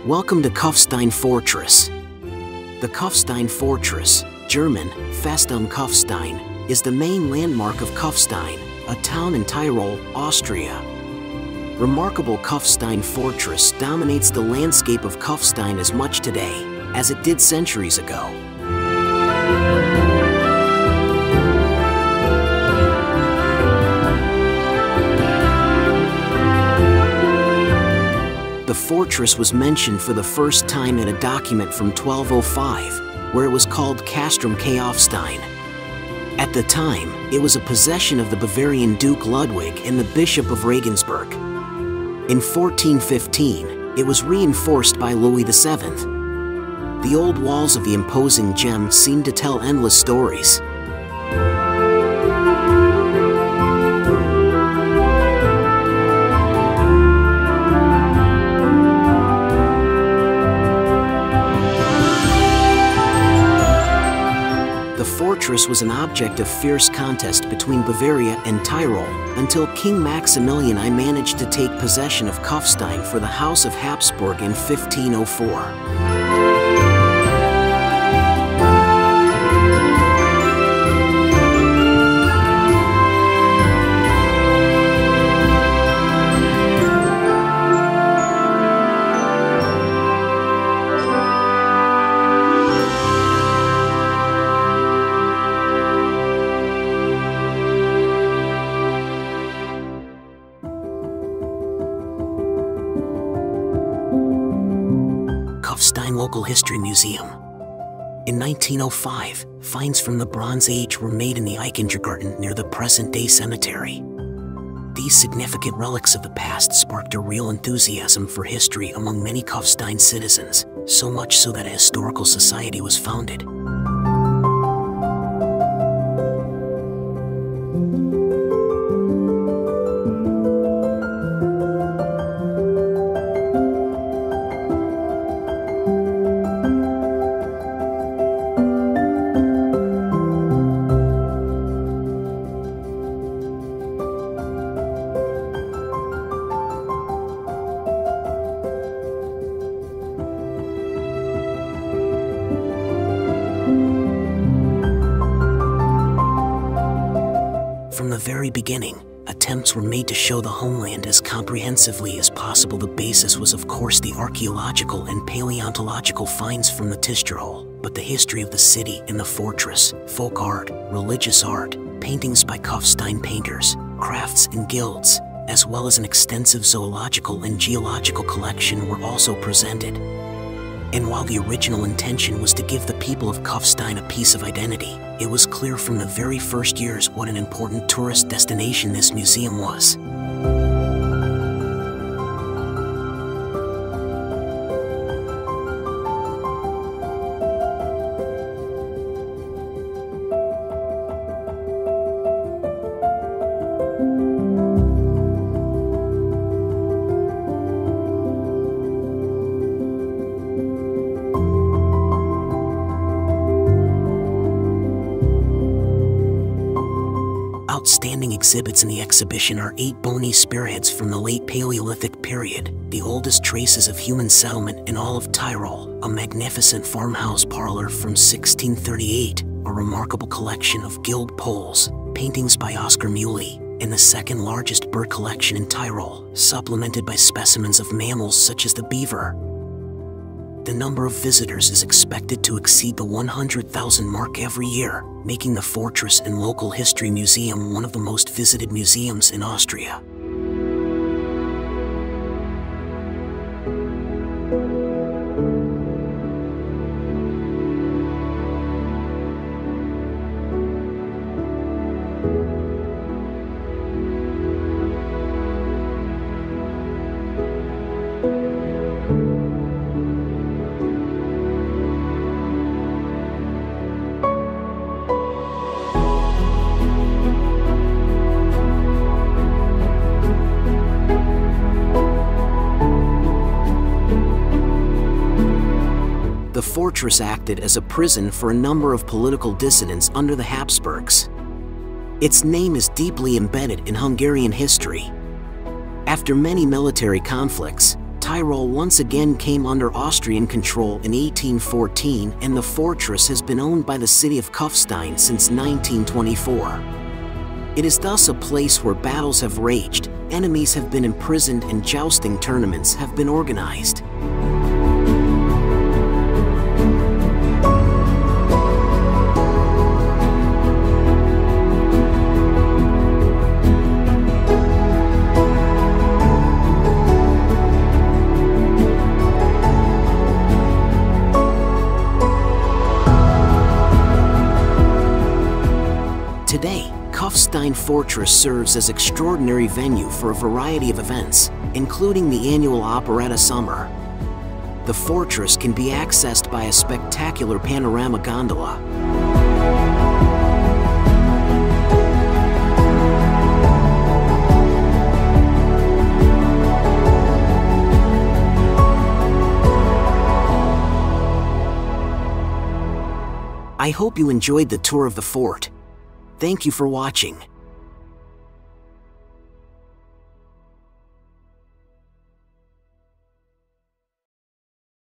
Welcome to Kufstein Fortress. The Kufstein Fortress, German, Festung Kufstein, is the main landmark of Kufstein, a town in Tyrol, Austria. Remarkable Kufstein Fortress dominates the landscape of Kufstein as much today as it did centuries ago. The fortress was mentioned for the first time in a document from 1205, where it was called Castrum Kufstein. At the time, it was a possession of the Bavarian Duke Ludwig and the Bishop of Regensburg. In 1415, it was reinforced by Louis VII. The old walls of the imposing gem seem to tell endless stories. The fortress was an object of fierce contest between Bavaria and Tyrol until King Maximilian I managed to take possession of Kufstein for the House of Habsburg in 1504. Kufstein Local History Museum. In 1905, finds from the Bronze Age were made in the Eichengergarten near the present-day cemetery. These significant relics of the past sparked a real enthusiasm for history among many Kufstein citizens, so much so that a historical society was founded. From the very beginning, attempts were made to show the homeland as comprehensively as possible. The basis was, of course, the archaeological and paleontological finds from the Tistral, but the history of the city and the fortress, folk art, religious art, paintings by Kufstein painters, crafts and guilds, as well as an extensive zoological and geological collection were also presented. And while the original intention was to give the people of Kufstein a piece of identity, it was clear from the very first years what an important tourist destination this museum was. Outstanding exhibits in the exhibition are 8 bony spearheads from the late Paleolithic period, the oldest traces of human settlement in all of Tyrol, a magnificent farmhouse parlor from 1638, a remarkable collection of gilt poles, paintings by Oscar Muley, and the second largest bird collection in Tyrol, supplemented by specimens of mammals such as the beaver. The number of visitors is expected to exceed the 100,000 mark every year, making the Fortress and Local History Museum one of the most visited museums in Austria. The fortress acted as a prison for a number of political dissidents under the Habsburgs. Its name is deeply embedded in Hungarian history. After many military conflicts, Tyrol once again came under Austrian control in 1814, and the fortress has been owned by the city of Kufstein since 1924. It is thus a place where battles have raged, enemies have been imprisoned, and jousting tournaments have been organized. Today, Kufstein Fortress serves as extraordinary venue for a variety of events, including the annual Operetta Summer. The fortress can be accessed by a spectacular panorama gondola. I hope you enjoyed the tour of the fort. Thank you for watching.